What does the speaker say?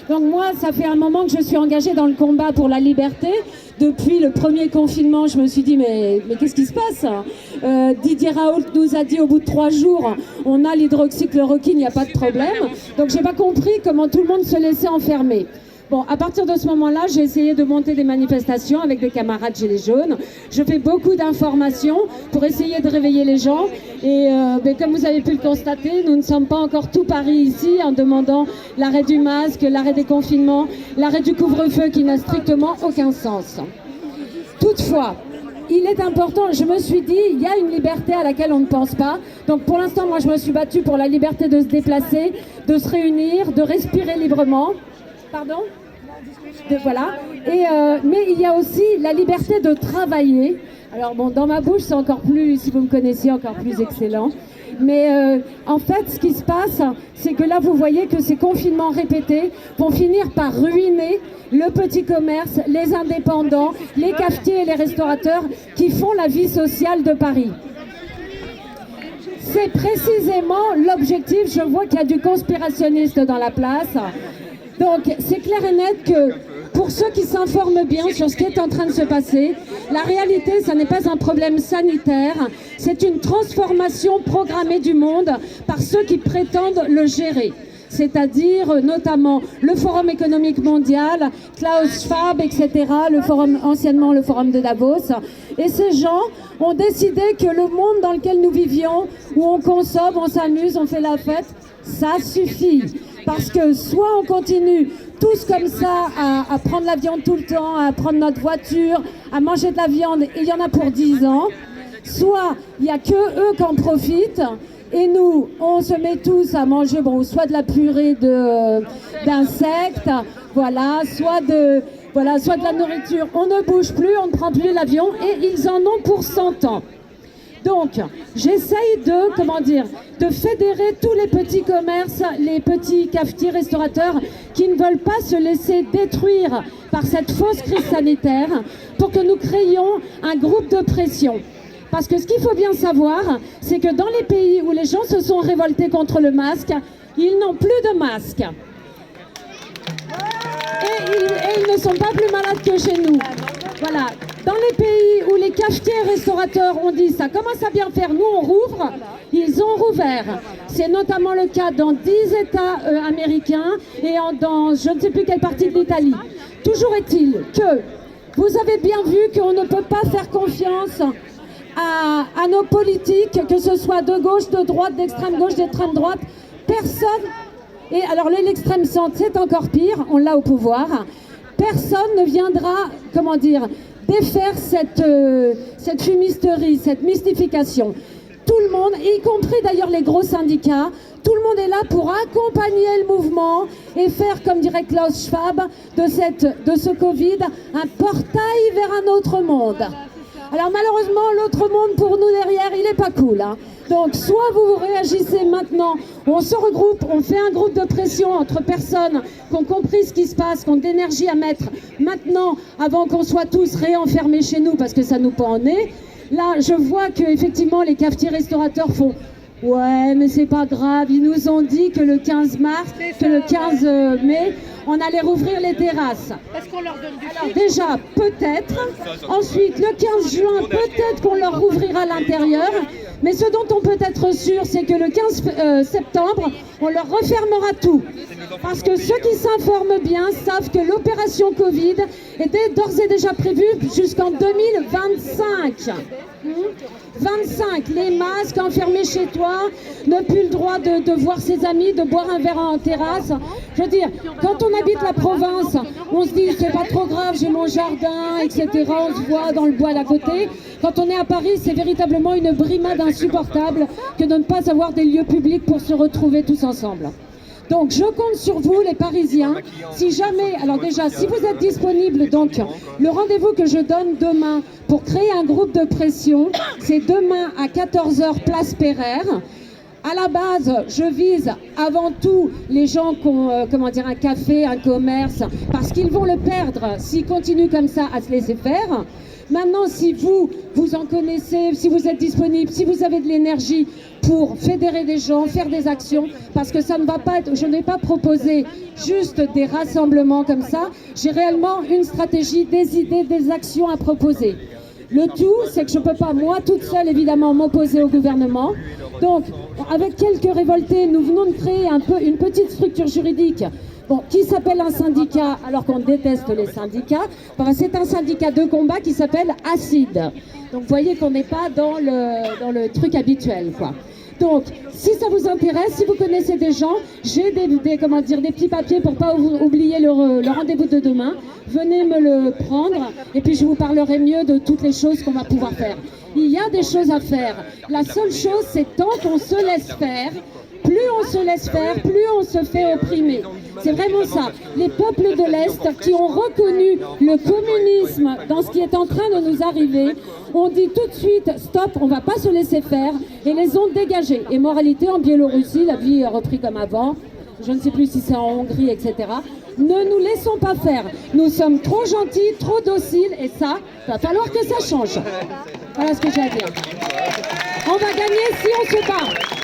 Donc, moi, ça fait un moment que je suis engagée dans le combat pour la liberté. Depuis le premier confinement, je me suis dit, mais qu'est-ce qui se passe? Didier Raoult nous a dit au bout de 3 jours, on a l'hydroxychloroquine, il n'y a pas de problème. Donc, j'ai pas compris comment tout le monde se laissait enfermer. Bon, à partir de ce moment-là, j'ai essayé de monter des manifestations avec des camarades Gilets jaunes. Je fais beaucoup d'informations pour essayer de réveiller les gens. Et comme vous avez pu le constater, nous ne sommes pas encore tout Paris ici en demandant l'arrêt du masque, l'arrêt des confinements, l'arrêt du couvre-feu qui n'a strictement aucun sens. Toutefois, il est important, je me suis dit, il y a une liberté à laquelle on ne pense pas. Donc pour l'instant, moi je me suis battue pour la liberté de se déplacer, de se réunir, de respirer librement. Pardon ? Voilà. Mais il y a aussi la liberté de travailler. Alors bon, dans ma bouche, c'est encore plus, si vous me connaissez, encore plus excellent. Mais en fait, ce qui se passe, c'est que là, vous voyez que ces confinements répétés vont finir par ruiner le petit commerce, les indépendants, les cafetiers et les restaurateurs qui font la vie sociale de Paris. C'est précisément l'objectif. Je vois qu'il y a du conspirationniste dans la place. Donc, c'est clair et net que pour ceux qui s'informent bien sur ce qui est en train de se passer, la réalité, ça n'est pas un problème sanitaire, c'est une transformation programmée du monde par ceux qui prétendent le gérer. C'est-à-dire notamment le Forum économique mondial, Klaus Schwab, etc., anciennement le Forum de Davos. Et ces gens ont décidé que le monde dans lequel nous vivions, où on consomme, on s'amuse, on fait la fête, ça suffit. Parce que soit on continue tous comme ça à prendre la viande tout le temps, à prendre notre voiture, à manger de la viande, et il y en a pour 10 ans, soit il n'y a que eux qui en profitent, et nous, on se met tous à manger soit de la purée d'insectes, voilà, soit de la nourriture. On ne bouge plus, on ne prend plus l'avion, et ils en ont pour 100 ans. Donc, j'essaye de fédérer tous les petits commerces, les petits cafetiers, restaurateurs qui ne veulent pas se laisser détruire par cette fausse crise sanitaire pour que nous créions un groupe de pression. Parce que ce qu'il faut bien savoir, c'est que dans les pays où les gens se sont révoltés contre le masque, ils n'ont plus de masque. Et ils ne sont pas plus malades que chez nous. Voilà. Dans les pays où les cafetiers et restaurateurs ont dit ça commence à bien faire, nous on rouvre, ils ont rouvert. C'est notamment le cas dans 10 États américains et dans je ne sais plus quelle partie de l'Italie. Toujours est-il que vous avez bien vu qu'on ne peut pas faire confiance à nos politiques, que ce soit de gauche, de droite, d'extrême gauche, d'extrême droite. Personne, et alors l'extrême centre c'est encore pire, on l'a au pouvoir, personne ne viendra, défaire cette fumisterie, cette mystification. Tout le monde, y compris d'ailleurs les gros syndicats, tout le monde est là pour accompagner le mouvement et faire, comme dirait Klaus Schwab, de ce Covid, un portail vers un autre monde. Alors malheureusement, l'autre monde pour nous derrière, il n'est pas cool. Hein. Donc soit vous réagissez maintenant, on se regroupe, on fait un groupe de pression entre personnes qui ont compris ce qui se passe, qui ont de l'énergie à mettre maintenant, avant qu'on soit tous réenfermés chez nous parce que ça nous pend en nez. Là, je vois qu'effectivement, les cafetiers restaurateurs font « Ouais, mais c'est pas grave, ils nous ont dit que le 15 mai, on allait rouvrir les terrasses. » Est-ce qu'on leur donne du Alors déjà, peut-être. Ensuite, le 15 juin, peut-être qu'on leur rouvrira l'intérieur. Mais ce dont on peut être sûr, c'est que le 15 septembre, on leur refermera tout. Parce que ceux qui s'informent bien savent que l'opération Covid était d'ores et déjà prévue jusqu'en 2025. 25, les masques, enfermés chez toi, ne plus le droit de voir ses amis, de boire un verre en terrasse. Je veux dire, quand on habite la province, on se dit c'est pas trop grave, j'ai mon jardin, etc. On se voit dans le bois d'à côté. Quand on est à Paris, c'est véritablement une brimade insupportable que de ne pas avoir des lieux publics pour se retrouver tous ensemble. Donc je compte sur vous les Parisiens, si jamais, alors déjà si vous êtes disponibles, donc le rendez-vous que je donne demain pour créer un groupe de pression, c'est demain à 14h place Pereire. À la base, je vise avant tout les gens qui ont un café, un commerce, parce qu'ils vont le perdre s'ils continuent comme ça à se laisser faire. Maintenant, si vous en connaissez, si vous êtes disponible, si vous avez de l'énergie pour fédérer des gens, faire des actions, parce que ça ne va pas être, je n'ai pas proposé juste des rassemblements comme ça, j'ai réellement une stratégie, des idées, des actions à proposer. Le tout, c'est que je ne peux pas, moi, toute seule, évidemment, m'opposer au gouvernement. Donc, avec quelques révoltés, nous venons de créer une petite structure juridique qui s'appelle un syndicat, alors qu'on déteste les syndicats. C'est un syndicat de combat qui s'appelle ACID. Donc, vous voyez qu'on n'est pas dans le truc habituel, quoi. Donc, si ça vous intéresse, si vous connaissez des gens, j'ai des petits papiers pour pas oublier le rendez-vous de demain. Venez me le prendre et puis je vous parlerai mieux de toutes les choses qu'on va pouvoir faire. Il y a des choses à faire. La seule chose, c'est tant qu'on se laisse faire, plus on se laisse faire, plus on se fait opprimer. C'est vraiment ça. Les peuples de l'Est qui ont reconnu le communisme dans ce qui est en train de nous arriver, ont dit tout de suite stop, on ne va pas se laisser faire et les ont dégagés. Et moralité, en Biélorussie, la vie est reprise comme avant. Je ne sais plus si c'est en Hongrie, etc. Ne nous laissons pas faire. Nous sommes trop gentils, trop dociles et ça, il va falloir que ça change. Voilà ce que j'ai à dire. On va gagner si on se bat.